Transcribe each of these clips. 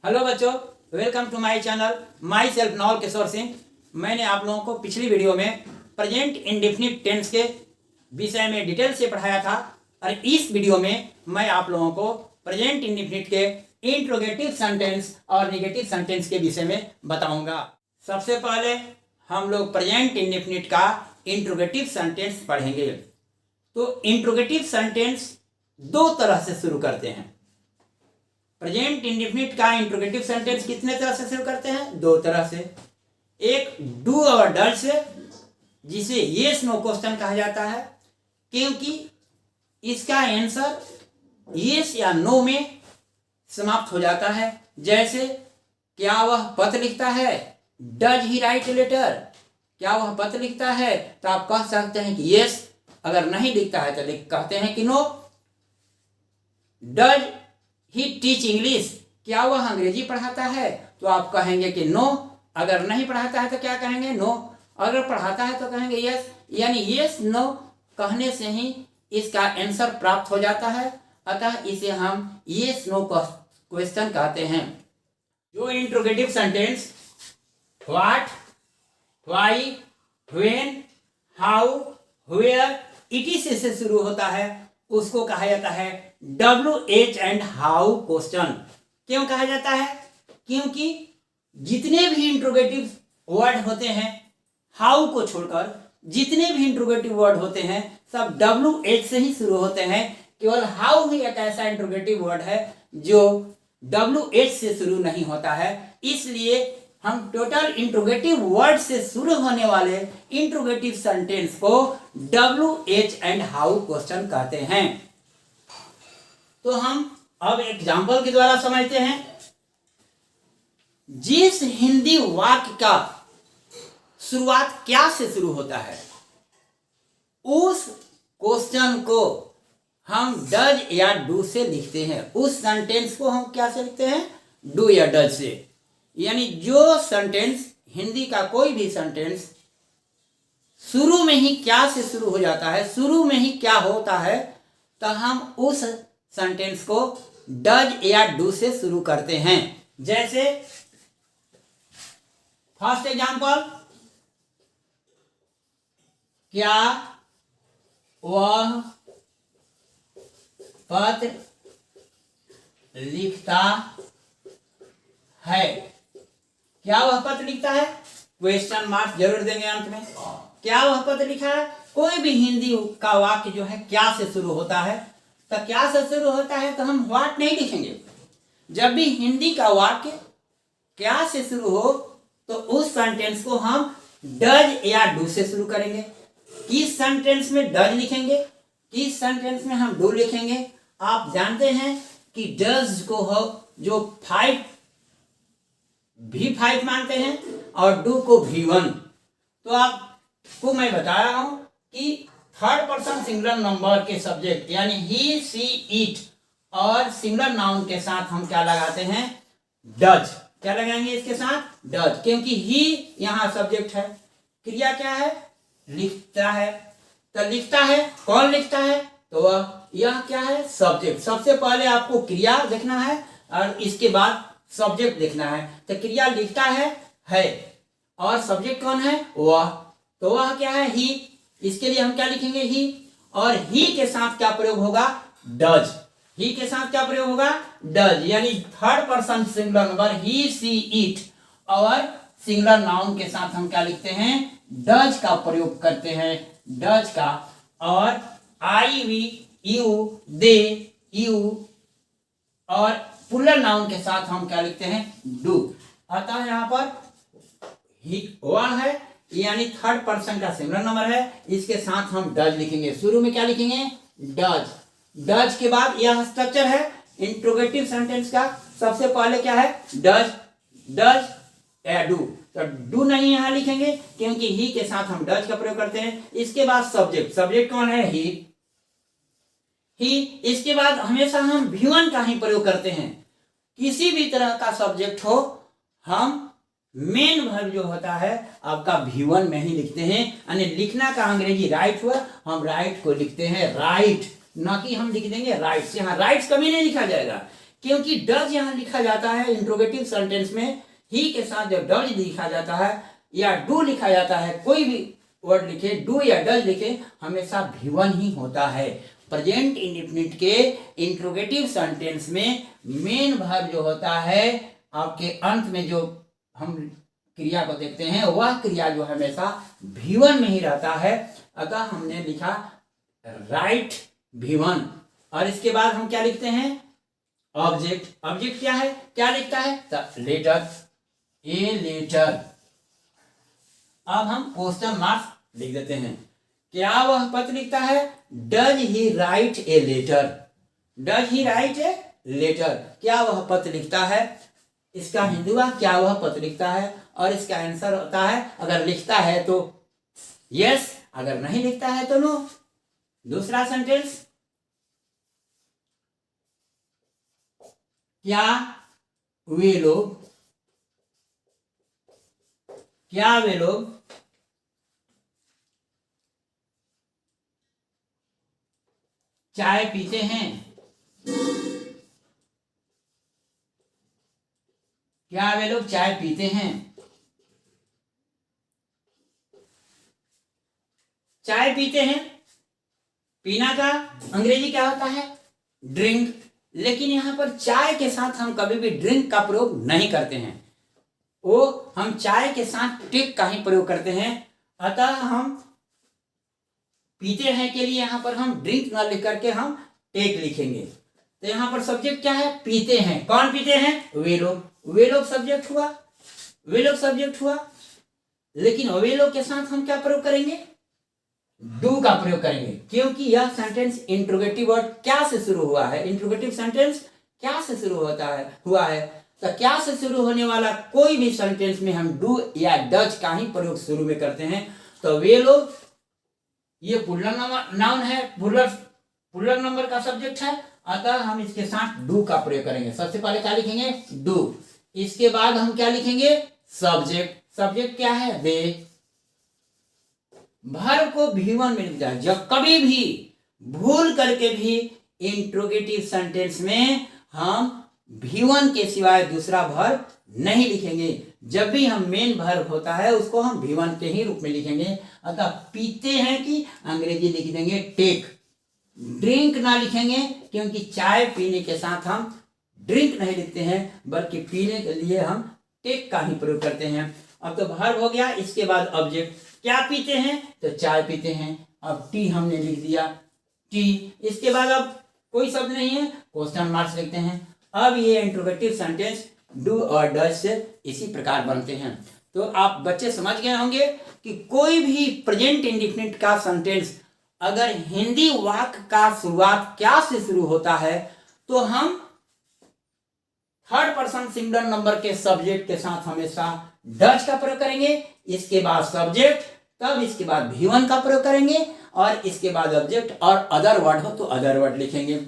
Hello बच्चों, welcome to my channel. Myself नॉल किशोर सिंह। मैंने आप लोगों को पिछली वीडियो में प्रेजेंट इंडेफिनिट टेंस के विषय में डिटेल से पढ़ाया था और इस वीडियो में मैं आप लोगों को प्रेजेंट इंडेफिनिट के इंट्रोगेटिव सेंटेंस और नेगेटिव सेंटेंस के विषय में बताऊंगा। सबसे पहले हम लोग प्रेजेंट इंडेफिनिट का इंट्रोगेटिव सेंटेंस पढ़ेंगे। तो इंट्रोगेटिव सेंटेंस दो तरह से शुरू करते हैं। प्रेजेंट इंडेफिनिट का इंट्रोगेटिव सेंटेंस कितने तरह से शुरू करते हैं? दो तरह से। एक डू और डज से, जिसे येस नो क्वेश्चन कहा जाता है, क्योंकि इसका आंसर येस या नो में समाप्त हो जाता है। जैसे क्या वह पत्र लिखता है? Does he write letter? क्या वह पत्र लिखता है? तो आप कह सकते हैं कि येस। अगर नहीं लिखता है तो कहते हैं कि no. Does he teach English? क्या वह अंग्रेजी पढ़ाता है? तो आप कहेंगे कि नो। अगर नहीं पढ़ाता है तो क्या कहेंगे? नो। अगर पढ़ाता है तो कहेंगे यस। यानी यस नो कहने से ही इसका आंसर प्राप्त हो जाता है। अतः इसे हम यस नो क्वेश्चन कहते हैं। जो interrogative sentence what, why, when, how, where, it से शुरू होता है उसको कहा जाता है WH एंड हाउ क्वेश्चन। क्यों कहा जाता है? क्योंकि जितने भी इंट्रोगेटिव वर्ड होते हैं, हाउ को छोड़कर जितने भी इंट्रोगेटिव वर्ड होते हैं सब WH से ही शुरू होते हैं। केवल हाउ ही एक ऐसा इंट्रोगेटिव वर्ड है जो WH से शुरू नहीं होता है। इसलिए हम टोटल इंट्रोगेटिव वर्ड से शुरू होने वाले इंट्रोगेटिव सेंटेंस को WH एंड हाउ क्वेश्चन कहते हैं। तो हम अब एग्जाम्पल के द्वारा समझते हैं। जिस हिंदी वाक्य का शुरुआत क्या से शुरू होता है, उस क्वेश्चन को हम डज या डू से लिखते हैं। उस सेंटेंस को हम क्या से लिखते हैं? डू या डज से। यानी जो सेंटेंस, हिंदी का कोई भी सेंटेंस शुरू में ही क्या से शुरू हो जाता है, शुरू में ही क्या होता है, तो हम उस सेंटेंस को डज या डू से शुरू करते हैं। जैसे फर्स्ट एग्जांपल, क्या वह पत्र लिखता है? क्या वह पत्र लिखता है? क्वेश्चन मार्क जरूर देंगे अंत में। क्या वह पत्र लिखा है? कोई भी हिंदी का वाक्य जो है क्या से शुरू होता है, तो क्या से शुरू होता है तो हम व्हाट नहीं लिखेंगे। जब भी हिंदी का वाक्य क्या से शुरू हो तो उस सेंटेंस को हम डज या डू से शुरू करेंगे। किस सेंटेंस में डज लिखेंगे, किस सेंटेंस में हम डू लिखेंगे? आप जानते हैं कि डज को हो जो V5 मानते हैं और डू को V1। तो आपको मैं बता रहा हूं कि थर्ड पर्सन सिंगुलर नंबर के सब्जेक्ट यानी ही, सी, इट और सिंगुलर नाउन के साथ हम क्या लगाते हैं? डज। क्या लगाएंगे इसके साथ? डज। क्योंकि ही यहां सब्जेक्ट है। क्रिया क्या है? लिखता है। तो लिखता है, कौन लिखता है? तो वह, यह क्या है? सब्जेक्ट। सबसे पहले आपको क्रिया देखना है और इसके बाद सब्जेक्ट देखना है। तो क्रिया लिखता है और सब्जेक्ट कौन है? वह। तो वह क्या है? ही। इसके लिए हम क्या लिखेंगे? ही। और ही के साथ क्या प्रयोग होगा? डज। ही के साथ क्या प्रयोग होगा? डज। यानी third person singular number he, she, it और सिंगुलर नाउन के साथ हम क्या लिखते हैं? डज का प्रयोग करते हैं। डज का। और आई, वी, यू, दे, यू और प्लूरल नाउन के साथ हम क्या लिखते हैं? डू। अतः यहां पर ही वह है यानी थर्ड पर्सन का सिंगुलर नंबर है, इसके साथ हम डज लिखेंगे। शुरू में क्या लिखेंगे? डज। डज के बाद यह स्ट्रक्चर है इंट्रोगेटिव सेंटेंस का। सबसे पहले क्या है? डज, डज या डू। तो डू नहीं यहां लिखेंगे क्योंकि ही के साथ हम डज का प्रयोग करते हैं। इसके बाद सब्जेक्ट। सब्जेक्ट कौन है? ही। इसके बाद हमेशा हम V1 का ही प्रयोग करते हैं। किसी भी तरह का सब्जेक्ट हो, हम मेन वर्ब जो होता है आपका V1 में ही लिखते हैं। यानी लिखना का अंग्रेजी राइट हुआ, हम राइट को लिखते हैं राइट, ना कि हम लिख देंगे राइट्स। यहाँ राइट्स कभी नहीं लिखा जाएगा क्योंकि डज यहाँ लिखा जाता है इंट्रोगेटिव सेंटेंस में, ही के साथ जब डज लिखा जाता है या डू लिखा जाता है, कोई भी वर्ड लिखे, डू या डज लिखे, हमेशा V1 ही होता है। प्रेजेंट इंडेफिनिट के इंट्रोगेटिव सेंटेंस में मेन वर्ब जो होता है, आपके अंत में जो हम क्रिया को देखते हैं, वह क्रिया जो हमेशा V1 में ही रहता है। अतः हमने लिखा राइट V1, और इसके बाद हम क्या लिखते हैं, ऑब्जेक्ट। ऑब्जेक्ट क्या है, क्या लिखता है, लेटर, ए लेटर। अब हम क्वेश्चन मार्क्स लिख देते हैं। क्या वह पत्र लिखता है, does he write a letter, does he write a letter, क्या वह पत्र लिखता है। इसका हिंदी हुआ क्या वह पत्र लिखता है, और इसका आंसर होता है अगर लिखता है तो यस, अगर नहीं लिखता है तो नो। दूसरा सेंटेंस, क्या वे लोग चाय पीते हैं, क्या वे लोग चाय पीते हैं। चाय पीते हैं, पीना का अंग्रेजी क्या होता है, ड्रिंक। लेकिन यहां पर चाय के साथ हम कभी भी ड्रिंक का प्रयोग नहीं करते हैं, वो हम चाय के साथ टेक का ही प्रयोग करते हैं। अतः हम पीते हैं के लिए यहां पर हम ड्रिंक ना लिख करके हम टेक लिखेंगे। तो यहां पर सब्जेक्ट क्या है, पीते हैं। कौन पीते हैं, वे लोग। वे लोग सब्जेक्ट हुआ, वे लोग सब्जेक्ट हुआ, लेकिन वे लोग के साथ हम क्या प्रयोग करेंगे, डू का प्रयोग करेंगे, क्योंकि यह सेंटेंस इंट्रोगेटिव वर्ड क्या से शुरू हुआ है। इंट्रोगेटिव सेंटेंस क्या से शुरू हुआ है। तो क्या से शुरू होने वाला कोई भी सेंटेंस में हम डू या डज का ही प्रयोग शुरू में करते हैं। तो वे लोग, ये प्लूरल नाउन है, प्लूरल नंबर का सब्जेक्ट है, अतः हम इसके साथ डू का प्रयोग करेंगे। सबसे पहले क्या लिखेंगे, डू। इसके बाद हम क्या लिखेंगे, सब्जेक्ट। सब्जेक्ट क्या है, वे। वर्ब को V1 में लिख जाए। जब कभी भी भूल करके भी इंट्रोगेटिव सेंटेंस में हम V1 के सिवाय दूसरा वर्ब नहीं लिखेंगे। जब भी हम मेन वर्ब होता है उसको हम V1 के ही रूप में लिखेंगे। अतः पीते हैं कि अंग्रेजी लिख देंगे टेक। ड्रिंक ना लिखेंगे क्योंकि चाय पीने के साथ हम ड्रिंक नहीं लिखते हैं, बल्कि पीने के लिए हम टेक का ही प्रयोग करते हैं। अब तो वर्ब हो गया, इसके बाद ऑब्जेक्ट। क्या पीते हैं, तो चाय पीते हैं। अब टी हमने लिख दिया, टी। इसके बाद अब कोई शब्द नहीं है, क्वेश्चन मार्क्स लिखते हैं। अब ये इंट्रोगेटिव सेंटेंस डू और डज से इसी प्रकार बनते हैं। तो आप बच्चे समझ गए होंगे कि कोई भी प्रेजेंट इंडेफिनिट का सेंटेंस अगर हिंदी वाक्य का शुरुआत क्या से शुरू होता है तो हम थर्ड पर्सन सिंगुलर नंबर के सब्जेक्ट के साथ हमेशा डज का प्रयोग करेंगे। इसके बाद सब्जेक्ट, तब इसके बाद V1 का प्रयोग करेंगे, और इसके बाद ऑब्जेक्ट, और अदर वर्ड हो तो अदर वर्ड लिखेंगे।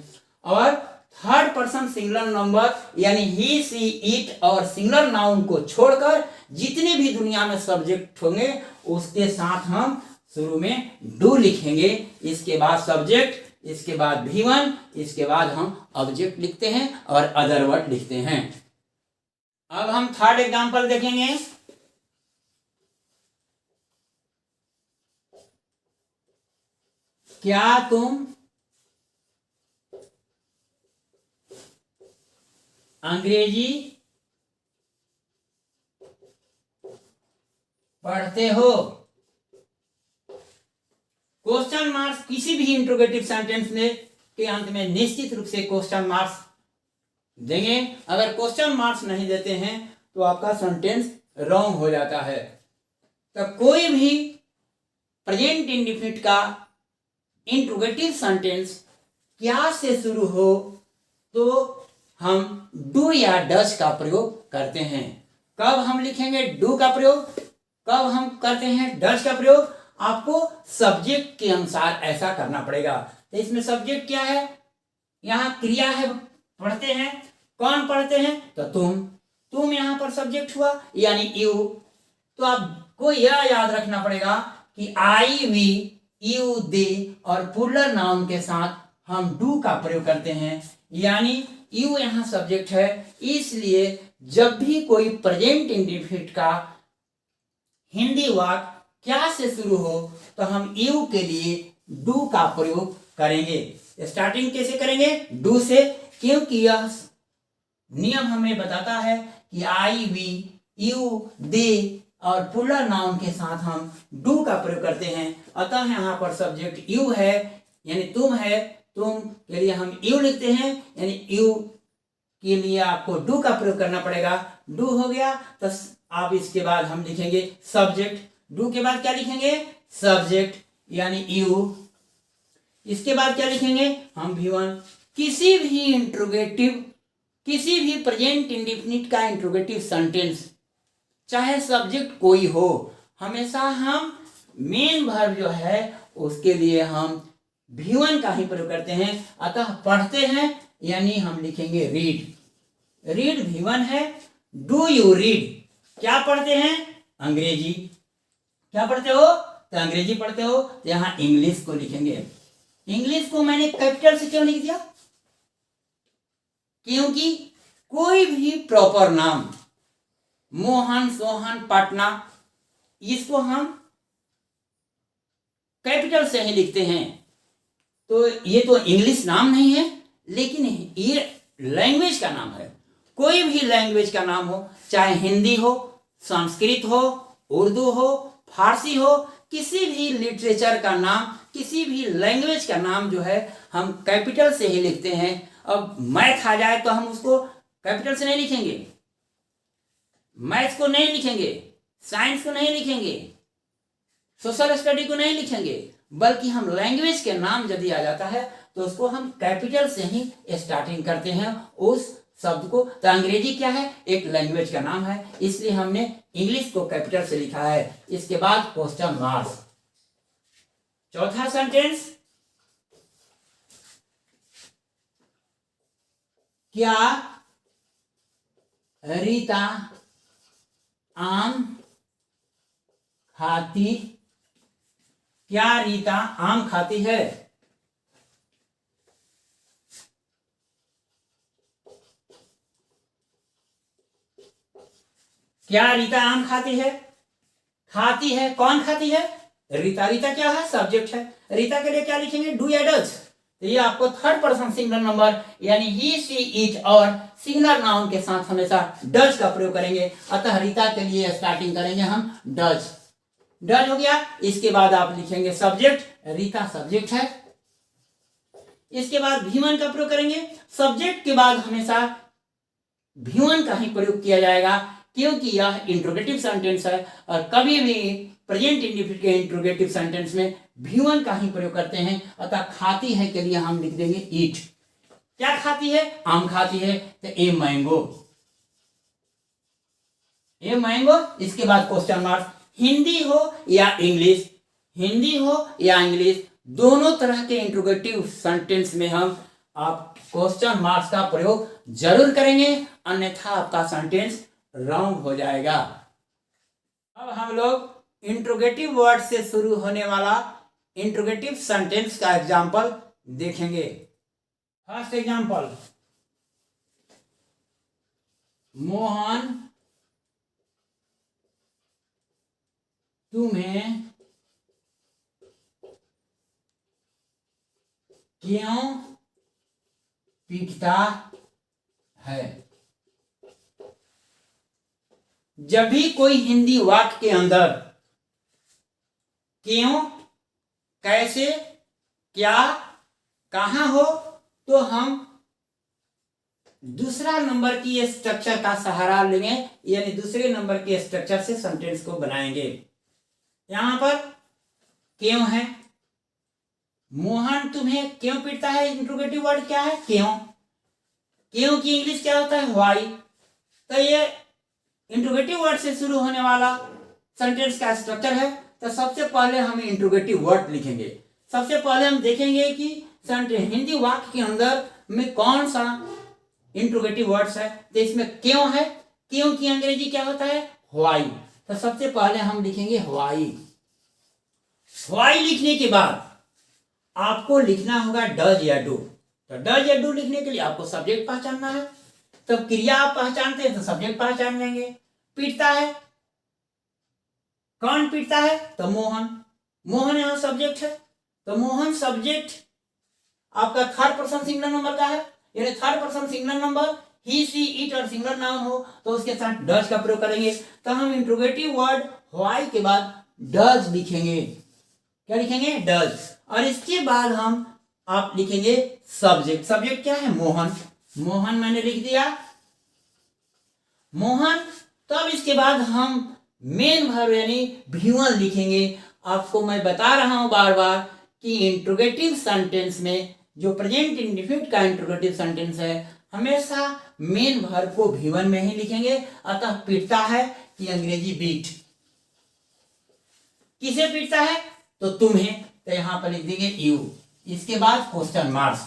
और थर्ड पर्सन सिंगुलर नंबर यानी ही, सी, इट और सिंगुलर नाउन को छोड़कर जितने भी दुनिया में सब्जेक्ट होंगे उसके साथ हम शुरू में डू लिखेंगे। इसके बाद सब्जेक्ट, इसके बाद V1, इसके बाद हम ऑब्जेक्ट लिखते हैं और अदर वर्ड लिखते हैं। अब हम थर्ड एग्जांपल देखेंगे। क्या तुम अंग्रेजी पढ़ते हो। क्वेश्चन मार्क्स किसी भी इंट्रोगेटिव सेंटेंस में के अंत में निश्चित रूप से क्वेश्चन मार्क्स देंगे। अगर क्वेश्चन मार्क्स नहीं देते हैं तो आपका सेंटेंस रॉन्ग हो जाता है। तो कोई भी प्रेजेंट इंडेफिनिट का इंट्रोगेटिव सेंटेंस क्या से शुरू हो तो हम डू या डज का प्रयोग करते हैं। कब हम लिखेंगे डू का प्रयोग, कब हम करते हैं डज का प्रयोग, आपको सब्जेक्ट के अनुसार ऐसा करना पड़ेगा। तो इसमें सब्जेक्ट क्या है, यहाँ क्रिया है, पढ़ते हैं। कौन पढ़ते हैं, तो तुम यहाँ पर सब्जेक्ट हुआ यानी यू। तो आपको यह याद रखना पड़ेगा कि आई, वी, यू, दे और प्लूरल नाउन के साथ हम डू का प्रयोग करते हैं। यानी यू यहाँ सब्जेक्ट है, इसलिए जब भी कोई प्रेजेंट इंडेफिनिट का हिंदी वाक्य क्या से शुरू हो तो हम यू के लिए डू का प्रयोग करेंगे। स्टार्टिंग कैसे करेंगे? डू से, क्योंकि यह नियम हमें बताता है कि आई, वी, यू, दे और प्लूरल नाउन के साथ हम डू का प्रयोग करते हैं। अतः यहाँ पर सब्जेक्ट यू है, यानी तुम है, तुम के लिए हम यू लिखते हैं, यानी यू के लिए आपको डू का प्रयोग करना पड़ेगा। डू हो गया तो आप इसके बाद हम लिखेंगे सब्जेक्ट। डू के बाद क्या लिखेंगे? सब्जेक्ट यानी यू। इसके बाद क्या लिखेंगे हम? V1। किसी भी प्रेजेंट इंडेफिनिट का इंट्रोगेटिव सेंटेंस चाहे सब्जेक्ट कोई हो, हमेशा हम मेन वर्ब जो है उसके लिए हम V1 का ही प्रयोग करते हैं। अतः पढ़ते हैं यानी हम लिखेंगे रीड। रीड V1 है। Do you read? क्या पढ़ते हैं? अंग्रेजी। क्या पढ़ते हो? तो अंग्रेजी पढ़ते हो, तो यहां इंग्लिश को लिखेंगे। इंग्लिश को मैंने कैपिटल से क्यों लिख दिया? क्योंकि कोई भी प्रॉपर नाम, मोहन, सोहन, पटना, इसको हम कैपिटल से ही लिखते हैं। तो ये तो इंग्लिश नाम नहीं है, लेकिन ये लैंग्वेज का नाम है। कोई भी लैंग्वेज का नाम हो, चाहे हिंदी हो, संस्कृत हो, उर्दू हो, फारसी हो, किसी भी लिटरेचर का नाम, किसी भी लैंग्वेज का नाम जो है हम कैपिटल से ही लिखते हैं। अब मैथ आ जाए तो हम उसको कैपिटल से नहीं लिखेंगे, मैथ को नहीं लिखेंगे, साइंस को नहीं लिखेंगे, सोशल स्टडी को नहीं लिखेंगे, बल्कि हम लैंग्वेज के नाम यदि आ जाता है तो उसको हम कैपिटल से ही स्टार्टिंग करते हैं उस शब्द को। तो अंग्रेजी क्या है? एक लैंग्वेज का नाम है, इसलिए हमने इंग्लिश को कैपिटल से लिखा है। इसके बाद क्वेश्चन मार्क्स। चौथा सेंटेंस, क्या रीता आम खाती? क्या रीता आम खाती है? क्या रीता आम खाती है? खाती है, कौन खाती है? रीता। रीता क्या है? सब्जेक्ट है। रीता के लिए क्या लिखेंगे? डू या डज। तो ये आपको थर्ड पर्सन सिंगुलर नंबर यानी ही, सी, इट और सिंगुलर नाउन के साथ हमेशा डज का प्रयोग करेंगे। अतः रीता के लिए स्टार्टिंग करेंगे हम डज। डज हो गया। इसके बाद आप लिखेंगे सब्जेक्ट। रीता सब्जेक्ट है। इसके बाद V1 का प्रयोग करेंगे। सब्जेक्ट के बाद हमेशा V1 का ही प्रयोग किया जाएगा, क्योंकि यह इंट्रोगेटिव सेंटेंस है और कभी भी प्रेजेंट इंडेफिनिट के इंट्रोगेटिव सेंटेंस में V1 का ही प्रयोग करते हैं। अतः खाती है के लिए हम लिख देंगे ईट। क्या खाती है? आम खाती है, तो ए मैंगो। A mango. इसके बाद क्वेश्चन मार्क। हिंदी हो या इंग्लिश, हिंदी हो या इंग्लिश, दोनों तरह के इंट्रोगेटिव सेंटेंस में हम आप क्वेश्चन मार्क्स का प्रयोग जरूर करेंगे, अन्यथा आपका सेंटेंस रॉन्ग हो जाएगा। अब हम लोग इंट्रोगेटिव वर्ड से शुरू होने वाला इंट्रोगेटिव सेंटेंस का एग्जाम्पल देखेंगे। फर्स्ट एग्जाम्पल, मोहन तुम्हें क्यों पीटता है? जब भी कोई हिंदी वाक्य के अंदर क्यों, कैसे, क्या, कहां हो, तो हम दूसरा नंबर की स्ट्रक्चर का सहारा लेंगे, यानी दूसरे नंबर के स्ट्रक्चर से सेंटेंस को बनाएंगे। यहां पर क्यों है, मोहन तुम्हें क्यों पीटता है, इंट्रोगेटिव वर्ड क्या है? क्यों। क्यों की इंग्लिश क्या होता है? व्हाई। तो ये इंट्रोगेटिव वर्ड से शुरू होने वाला सेंटेंस का स्ट्रक्चर है। तो सबसे पहले हम इंट्रोगेटिव वर्ड लिखेंगे। सबसे पहले हम देखेंगे कि हिंदी वाक्य के अंदर में कौन सा इंट्रोगेटिव वर्ड्स है। तो इसमें क्यों है। क्यों की अंग्रेजी क्या होता है? व्हाई। तो सबसे पहले हम लिखेंगे व्हाई। व्हाई लिखने के बाद आपको लिखना होगा डज या डू। तो डज या डू लिखने के लिए आपको सब्जेक्ट पहचानना है। तो क्रिया आप पहचानते हैं तो सब्जेक्ट पहचान लेंगे। पीटता है, कौन पीटता है? तो मोहन। मोहन यहाँ सब्जेक्ट है, तो मोहन सब्जेक्ट आपका थर्ड पर्सन सिंगुलर नंबर का है, यानी third person singular number he she it और सिंगुलर नाउन हो तो उसके साथ डज का प्रयोग करेंगे। तो हम इंट्रोगेटिव वर्ड व्हाई के बाद डज लिखेंगे। क्या लिखेंगे? डज। और इसके बाद हम आप लिखेंगे सब्जेक्ट। सब्जेक्ट क्या है? मोहन। मोहन मैंने लिख दिया, मोहन। तो अब इसके बाद हम मेन वर्ब यानी V1 लिखेंगे। आपको मैं बता रहा हूं बार बार कि इंट्रोगेटिव सेंटेंस में जो प्रेजेंट इंडेफिनिट का इंट्रोगेटिव सेंटेंस है हमेशा मेन वर्ब को V1 में ही लिखेंगे। अतः पीटता है कि अंग्रेजी बीट। किसे पीटता है? तो तुम्हें। तो यहां पर लिख देंगे यू। इसके बाद क्वेश्चन मार्क्स।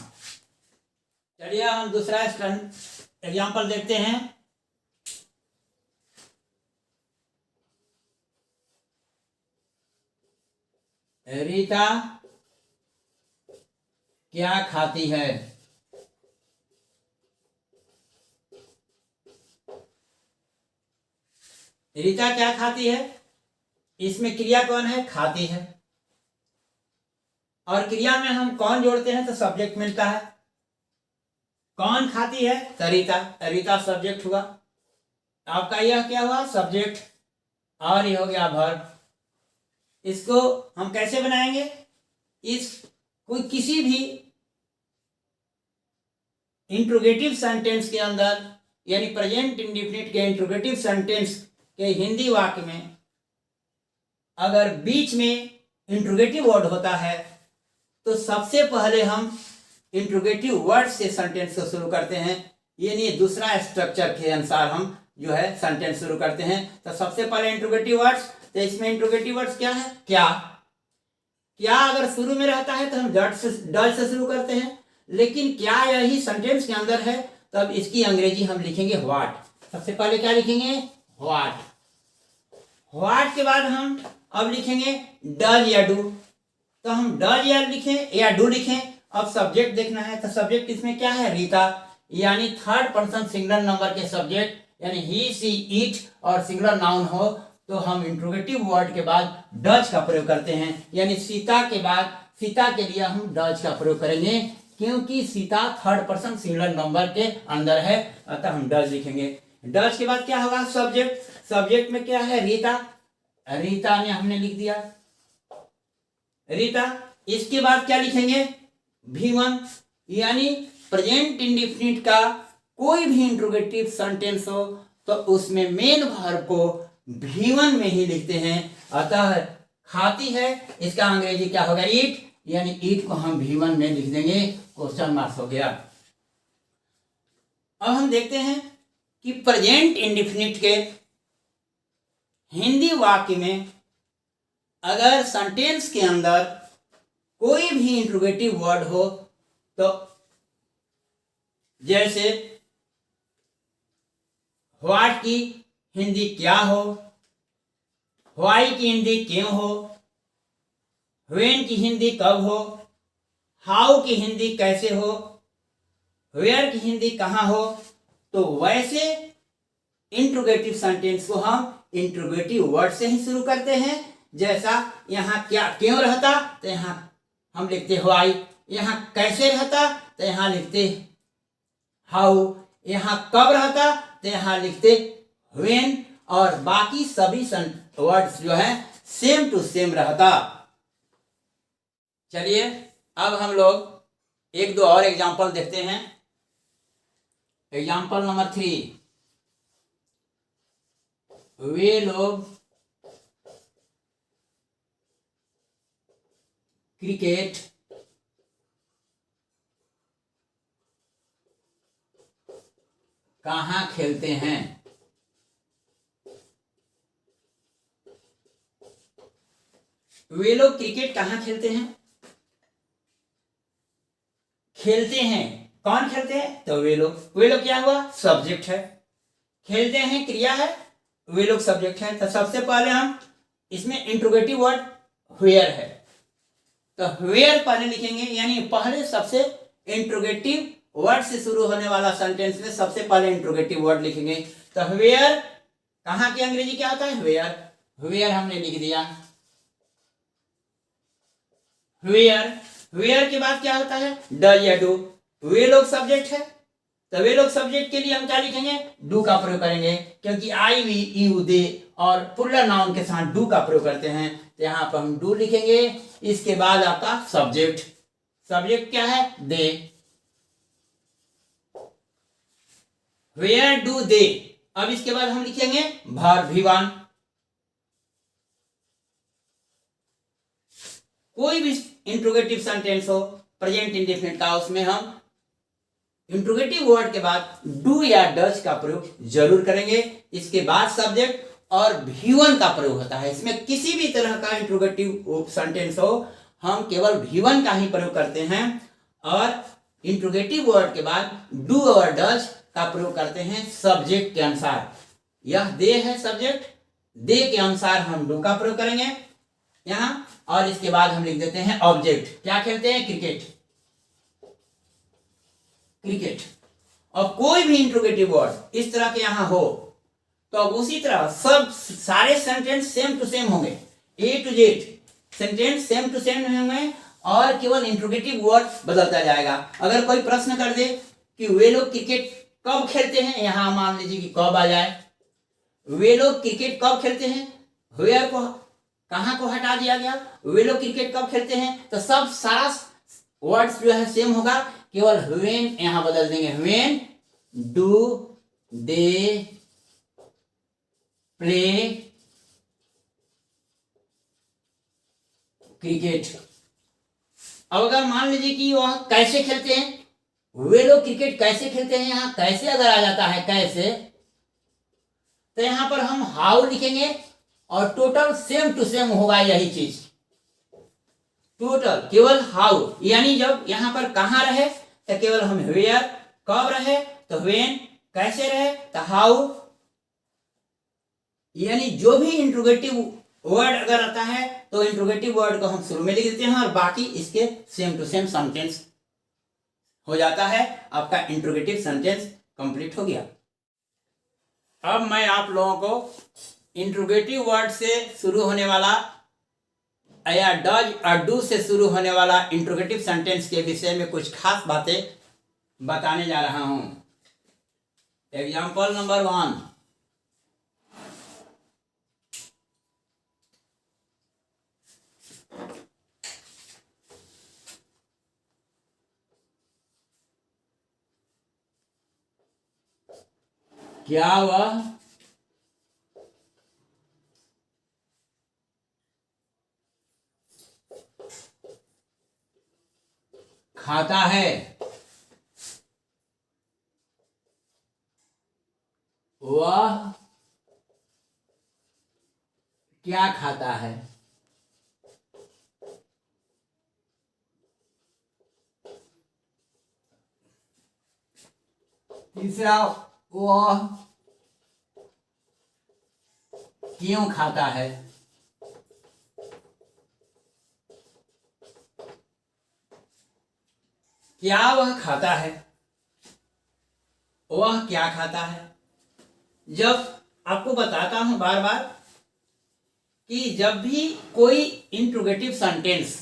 चलिए हम दूसरा एग्जाम्पल देखते हैं। रीता क्या खाती है? रीता क्या खाती है? इसमें क्रिया कौन है? खाती है। और क्रिया में हम कौन जोड़ते हैं तो सब्जेक्ट मिलता है। कौन खाती है? तो रीता। रीता सब्जेक्ट हुआ। आपका यह क्या हुआ? सब्जेक्ट। और ये हो गया वर्ब। इसको हम कैसे बनाएंगे? इस कोई किसी भी इंट्रोगेटिव सेंटेंस के अंदर यानी प्रेजेंट इंडेफिनिट के इंट्रोगेटिव सेंटेंस के हिंदी वाक्य में अगर बीच में इंट्रोगेटिव वर्ड होता है तो सबसे पहले हम इंट्रोगेटिव वर्ड से सेंटेंस को शुरू करते हैं। यानी दूसरा स्ट्रक्चर के अनुसार हम जो है सेंटेंस शुरू करते हैं। तो सबसे पहले इंट्रोगेटिव वर्ड्स। तो इसमें इंट्रोगेटिव वर्ड्स क्या है? क्या। क्या अगर शुरू में रहता है तो हम डज से शुरू करते हैं, लेकिन क्या यही सेंटेंस के अंदर है तब इसकी अंग्रेजी हम लिखेंगे व्हाट। सबसे पहले क्या लिखेंगे? व्हाट। व्हाट के बाद हम अब लिखेंगे डज या डू। तो हम डज या लिखें या डू लिखें। अब सब्जेक्ट देखना है तो सब्जेक्ट इसमें क्या है? रीता, यानी थर्ड पर्सन सिंगुलर नंबर के सब्जेक्ट यानी ही सी इट और सिंगुलर नाउन हो तो हम इंट्रोगेटिव वर्ड के बाद डज का प्रयोग करते हैं। यानी सीता के बाद सीता के लिए हम डज का प्रयोग करेंगे क्योंकि Sita third person singular number के अंदर है, अतः हम डज लिखेंगे। डज के बाद क्या होगा? सब्जेक्ट। सब्जेक्ट में क्या है? रीता। रीता ने हमने लिख दिया रीता। इसके बाद क्या लिखेंगे? V1 यानी प्रेजेंट इंडेफिनिट का कोई भी इंट्रोगेटिव सेंटेंस हो तो उसमें मेन वर्ब को V1 में ही लिखते हैं। अतः खाती है इसका अंग्रेजी क्या होगा? ईट, यानी ईट को हम V1 में लिख देंगे। क्वेश्चन मार्क्स हो गया। अब हम देखते हैं कि प्रेजेंट इंडेफिनिट के हिंदी वाक्य में अगर सेंटेंस के अंदर कोई भी इंट्रोगेटिव वर्ड हो तो जैसे व्हाट की हिंदी क्या हो, व्हाई की हिंदी क्यों हो, व्हेन की हिंदी कब हो, हाउ की हिंदी कैसे हो, वेयर की हिंदी कहाँ हो, तो वैसे इंट्रोगेटिव सेंटेंस को हम इंट्रोगेटिव वर्ड से ही शुरू करते हैं। जैसा यहाँ क्या क्यों रहता तो यहाँ हम लिखते व्हाई, यहाँ कैसे रहता तो यहाँ लिखते हाउ, यहाँ कब रहता तो यहाँ लिखते व्हेन, और बाकी सभी वर्ड्स जो है सेम टू सेम रहता। चलिए अब हम लोग एक दो और एग्जाम्पल देखते हैं। एग्जाम्पल नंबर 3, वे लोग क्रिकेट कहाँ खेलते हैं? वे लोग क्रिकेट कहाँ खेलते हैं? खेलते हैं, कौन खेलते हैं? तो वे लोग। वे लोग क्या हुआ? सब्जेक्ट है। खेलते हैं क्रिया है, वे लोग सब्जेक्ट है। तो सबसे पहले हम इसमें इंट्रोगेटिव वर्ड वेयर है तो वेयर पहले लिखेंगे, यानी पहले सबसे इंट्रोगेटिव वर्ड से शुरू होने वाला सेंटेंस में सबसे पहले इंट्रोगेटिव वर्ड लिखेंगे। तो वेयर कहाँ की अंग्रेजी क्या होता है? वेयर। वेयर हमने लिख दिया। वेयर, वेयर के बाद क्या होता है? डज या डू। वे लोग सब्जेक्ट है, तो वे लोग सब्जेक्ट के लिए हम क्या लिखेंगे? डू का प्रयोग करेंगे, क्योंकि आई, वी, यू, दे और प्लूरल नाउन के साथ डू का प्रयोग करते हैं, तो यहाँ पर हम डू लिखेंगे। इसके बाद आपका सब्जेक्ट, सब्जेक्ट क्या है? दे। Where do they. अब इसके बाद हम लिखेंगे वर्ब V1। कोई भी इंट्रोगेटिव सेंटेंस हो प्रेजेंट इंडेफिनिट का, उसमें हम इंट्रोगेटिव वर्ड के बाद डू या डज का प्रयोग जरूर करेंगे। इसके बाद सब्जेक्ट और V1 का प्रयोग होता है। इसमें किसी भी तरह का इंट्रोगेटिव सेंटेंस हो, हम केवल V1 का ही प्रयोग करते हैं और इंट्रोगेटिव वर्ड के बाद डू और डज का प्रयोग करते हैं सब्जेक्ट के अनुसार। यह दे है सब्जेक्ट, दे के अनुसार हम डू का प्रयोग करेंगे यहाँ। और इसके बाद हम लिख देते हैं ऑब्जेक्ट। क्या खेलते हैं? क्रिकेट। क्रिकेट। और कोई भी इंट्रोगेटिव वर्ड इस तरह के यहाँ हो तो अब उसी तरह सब सारे सेंटेंस सेम टू सेम होंगे, A to Z sentence same to same होंगे और केवल इंट्रोगेटिव वर्ड बदलता जाएगा। अगर कोई प्रश्न कर दे कि वे लोग क्रिकेट कब खेलते हैं, यहाँ मान लीजिए कि कब आ जाए, वे लोग क्रिकेट कब खेलते हैं, वेयर को कहाँ को हटा दिया गया, वे लोग क्रिकेट कब खेलते हैं, तो सब सारा वर्ड्स जो है सेम होगा, केवल व्हेन यहां बदल देंगे। When do they play cricket. अब अगर मान लीजिए कि वह कैसे खेलते हैं, वे लोग क्रिकेट कैसे खेलते हैं, यहां कैसे अगर आ जाता है कैसे, तो यहां पर हम हाउ लिखेंगे और टोटल सेम टू सेम होगा यही चीज। टोटल केवल हाउ, यानी जब यहां पर कहां रहे तो केवल हम वेयर, कब रहे तो व्हेन, कैसे रहे तो हाउ, यानी जो भी इंट्रोगेटिव वर्ड अगर आता है तो इंट्रोगेटिव वर्ड को हम शुरू में लिख देते हैं और बाकी इसके सेम टू सेम सेंटेंस हो जाता है। आपका इंट्रोगेटिव सेंटेंस कंप्लीट हो गया। अब मैं आप लोगों को इंट्रोगेटिव वर्ड से शुरू होने वाला या डज और डू से शुरू होने वाला इंट्रोगेटिव सेंटेंस के विषय में कुछ खास बातें बताने जा रहा हूं। एग्जाम्पल नंबर 1, क्या वह खाता है, वह क्या खाता है। तीसरा, वह क्यों खाता है। क्या वह खाता है, वह क्या खाता है। जब आपको बताता हूं बार बार कि जब भी कोई इंट्रोगेटिव सेंटेंस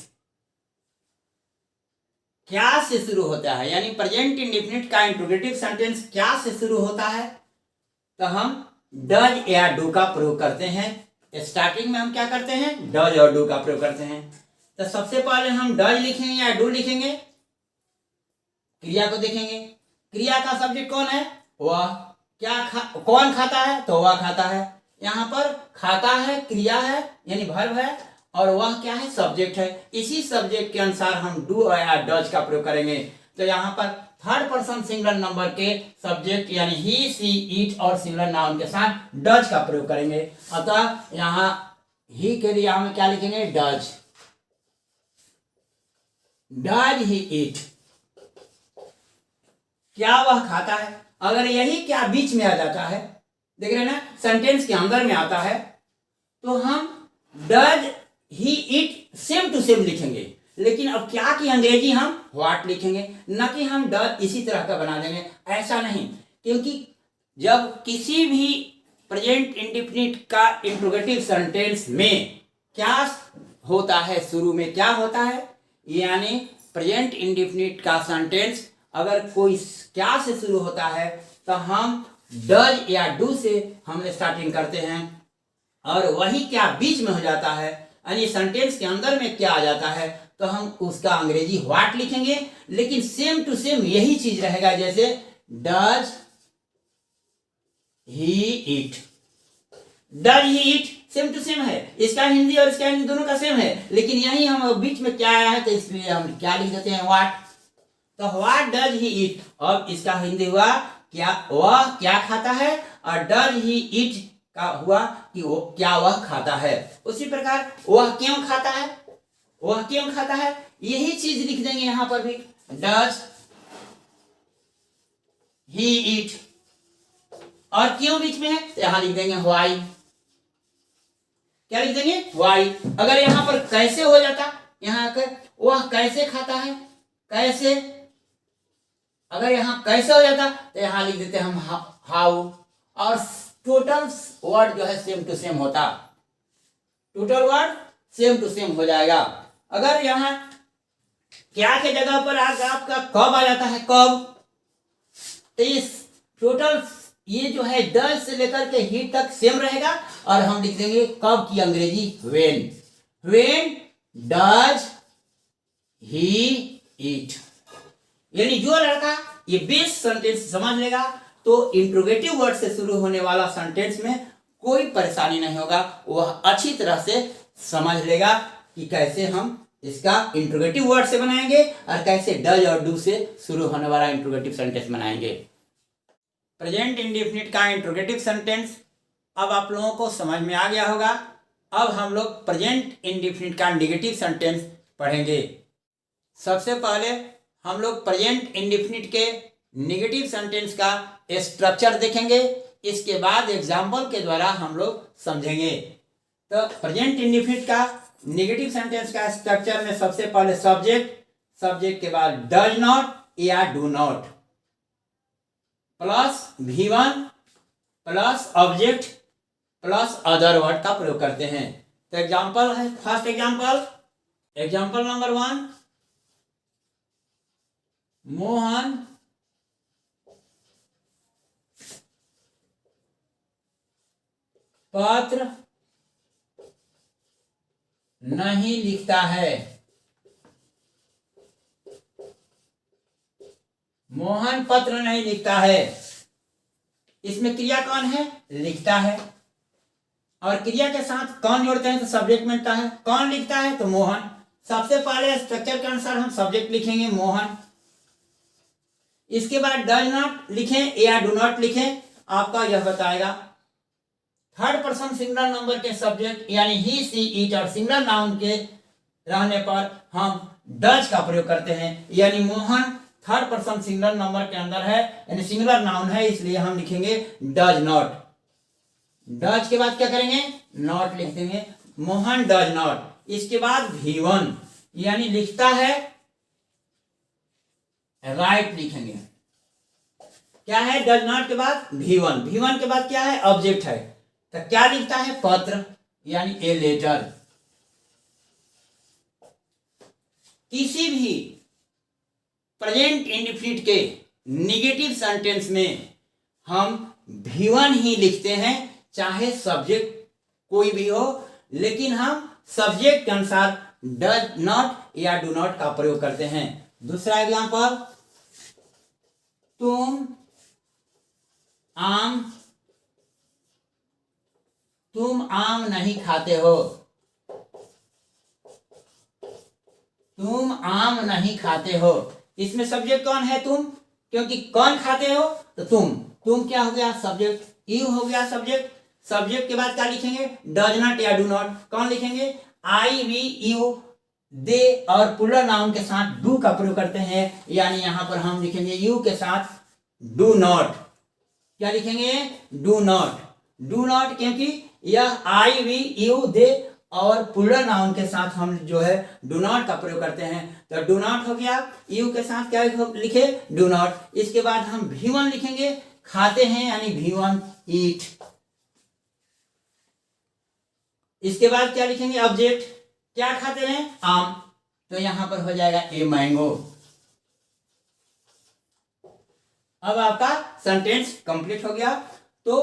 क्या से शुरू होता है, यानी प्रेजेंट इंडेफिनिट का इंट्रोगेटिव सेंटेंस क्या से शुरू होता है, तो हम डज या डू का प्रयोग करते हैं। स्टार्टिंग में हम क्या करते हैं, डज और डू का प्रयोग करते हैं। तो सबसे पहले हम डज लिखेंगे या डू लिखेंगे, क्रिया को देखेंगे। क्रिया का सब्जेक्ट कौन है, वह। कौन खाता है, तो वह खाता है। यहाँ पर खाता है क्रिया है यानी वर्ब है और वह क्या है, सब्जेक्ट है। इसी सब्जेक्ट के अनुसार हम डू या डज का प्रयोग करेंगे। तो यहाँ पर थर्ड पर्सन सिंगुलर नंबर के सब्जेक्ट यानी ही, सी, इट और सिंगुलर नाउन के साथ डज का प्रयोग करेंगे। अतः यहाँ ही के लिए हम क्या लिखेंगे, डज। डज ही ईट, क्या वह खाता है। अगर यही क्या बीच में आ जाता है, देख रहे हैं ना, सेंटेंस के अंदर में आता है, तो हम does he eat same to same लिखेंगे। लेकिन अब क्या कि अंग्रेजी हम व्हाट लिखेंगे, न कि हम डज इसी तरह का बना देंगे, ऐसा नहीं। क्योंकि जब किसी भी प्रेजेंट इंडेफिनिट का इंट्रोगेटिव सेंटेंस में क्या होता है, शुरू में क्या होता है, यानी प्रेजेंट इंडेफिनिट का सेंटेंस अगर कोई क्या से शुरू होता है तो हम डज या डू से हम स्टार्टिंग करते हैं, और वही क्या बीच में हो जाता है यानी सेंटेंस के अंदर में क्या आ जाता है तो हम उसका अंग्रेजी व्हाट लिखेंगे। लेकिन सेम टू सेम यही चीज रहेगा, जैसे does he eat, does he eat same to same है, इसका हिंदी और इसका हिंदी दोनों का सेम है, लेकिन यही हम बीच में क्या आया है तो इसलिए हम क्या लिख देते हैं व्हाट। तो व्हाट डज ही ईट, अब इसका हिंदी हुआ क्या वह क्या खाता है, और डज ही ईट का हुआ कि वो क्या वह खाता है। उसी प्रकार वह क्यों खाता है, वह क्यों खाता है, यही चीज लिख देंगे यहां पर भी, डज ही ईट, और क्यों बीच में है तो यहां लिख देंगे व्हाई, क्या लिख देंगे व्हाई। अगर यहां पर कैसे हो जाता, यहां पर वह कैसे खाता है, कैसे, अगर यहां कैसे हो जाता तो यहां लिख देते हम हाउ, और टोटल वर्ड जो है सेम टू सेम होता, total word same to same हो जाएगा। अगर यहां क्या के जगह पर आपका कब आ जाता है, कब, तो इस टोटल ये जो है डज से लेकर के ही तक सेम रहेगा, और हम लिख देंगे कब की अंग्रेजी व्हेन, व्हेन डज ही ईट। यानी जो लड़का ये बेस सेंटेंस समझ लेगा तो इंट्रोगेटिव वर्ड से शुरू होने वाला सेंटेंस में कोई परेशानी नहीं होगा, वह अच्छी तरह से समझ लेगा कि कैसे हम इसका इंट्रोगेटिव वर्ड से बनाएंगे और कैसे डज और डू से शुरू होने वाला इंट्रोगेटिव सेंटेंस बनाएंगे। प्रेजेंट इंडेफिनिट का इंट्रोगेटिव सेंटेंस अब आप लोगों को समझ में आ गया होगा। अब हम लोग प्रेजेंट इंडेफिनिट का नेगेटिव सेंटेंस पढ़ेंगे। सबसे पहले हम लोग प्रेजेंट इंडेफिनिट के नेगेटिव सेंटेंस का स्ट्रक्चर देखेंगे, इसके बाद एग्जाम्पल के द्वारा हम लोग समझेंगे। तो प्रेजेंट इंडेफिनिट का नेगेटिव सेंटेंस का स्ट्रक्चर में सबसे पहले सब्जेक्ट, सब्जेक्ट के बाद डज नॉट या do not plus V1 plus object plus other word का प्रयोग करते हैं। तो एग्जाम्पल है, फर्स्ट एग्जाम्पल नंबर 1, मोहन पत्र नहीं लिखता है, मोहन पत्र नहीं लिखता है। इसमें क्रिया कौन है, लिखता है, और क्रिया के साथ कौन जोड़ते हैं तो सब्जेक्ट मिलता है। कौन लिखता है तो मोहन। सबसे पहले स्ट्रक्चर के अनुसार हम सब्जेक्ट लिखेंगे मोहन, इसके बाद डज नॉट लिखें या डू नॉट लिखें, आपका यह बताएगा। थर्ड पर्सन सिंगुलर नंबर के सब्जेक्ट यानी ही सी इट और सिंगुलर नाउन के रहने पर हम डज का प्रयोग करते हैं, यानी Mohan third person singular number के अंदर है यानी सिंगुलर नाउन है, इसलिए हम लिखेंगे डज नॉट। डज के बाद क्या करेंगे, नॉट लिख देंगे, मोहन डज नॉट। इसके बाद V1 यानी लिखता है, राइट लिखेंगे। क्या है, डज नॉट के बाद V1, V1 के बाद क्या है, ऑब्जेक्ट है, तो क्या लिखता है, पत्र यानी ए लेटर। किसी भी प्रेजेंट इंडेफिनिट के नेगेटिव सेंटेंस में हम V1 ही लिखते हैं, चाहे सब्जेक्ट कोई भी हो, लेकिन हम सब्जेक्ट के अनुसार डज नॉट या डू नॉट का प्रयोग करते हैं। दूसरा एग्जांपल, तुम आम नहीं खाते हो, तुम आम नहीं खाते हो। इसमें सब्जेक्ट कौन है, तुम, क्योंकि कौन खाते हो तो तुम क्या हो गया, सब्जेक्ट, यू हो गया सब्जेक्ट। सब्जेक्ट के बाद क्या लिखेंगे, डज नॉट या डू नॉट। कौन लिखेंगे, आई वी यू दे और प्लूरल नाउन के साथ डू का प्रयोग करते हैं, यानी यहां पर हम लिखेंगे यू के साथ डू नॉट। क्या लिखेंगे, डू नॉट, डू नॉट, क्योंकि यह आई वी यू दे और प्लूरल नाउन के साथ हम जो है डू नॉट का प्रयोग करते हैं। तो डू नॉट हो गया, यू के साथ क्या लिखे, डू नॉट। इसके बाद हम V1 लिखेंगे, खाते हैं यानी V1 ईट। इसके बाद क्या लिखेंगे, ऑब्जेक्ट, क्या खाते हैं, आम, तो यहां पर हो जाएगा ए मैंगो। अब आपका सेंटेंस कंप्लीट हो गया। तो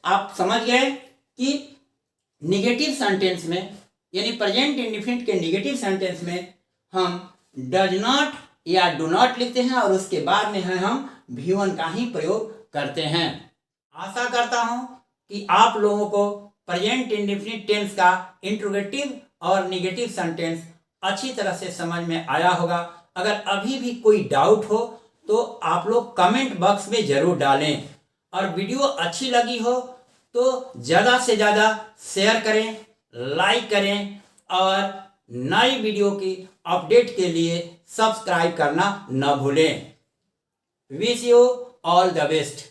आप समझ गए कि निगेटिव सेंटेंस में यानी प्रेजेंट इंडेफिनिट के निगेटिव सेंटेंस में हम डज नॉट या डू नॉट लिखते हैं और उसके बाद में है हम V1 का ही प्रयोग करते हैं। आशा करता हूं कि आप लोगों को प्रेजेंट इंडेफिनिट टेंस का इंट्रोगेटिव और निगेटिव सेंटेंस अच्छी तरह से समझ में आया होगा। अगर अभी भी कोई डाउट हो तो आप लोग कमेंट बॉक्स में जरूर डालें, और वीडियो अच्छी लगी हो तो ज़्यादा से ज़्यादा शेयर करें, लाइक करें, और नई वीडियो की अपडेट के लिए सब्सक्राइब करना न भूलें। Wish you all the best.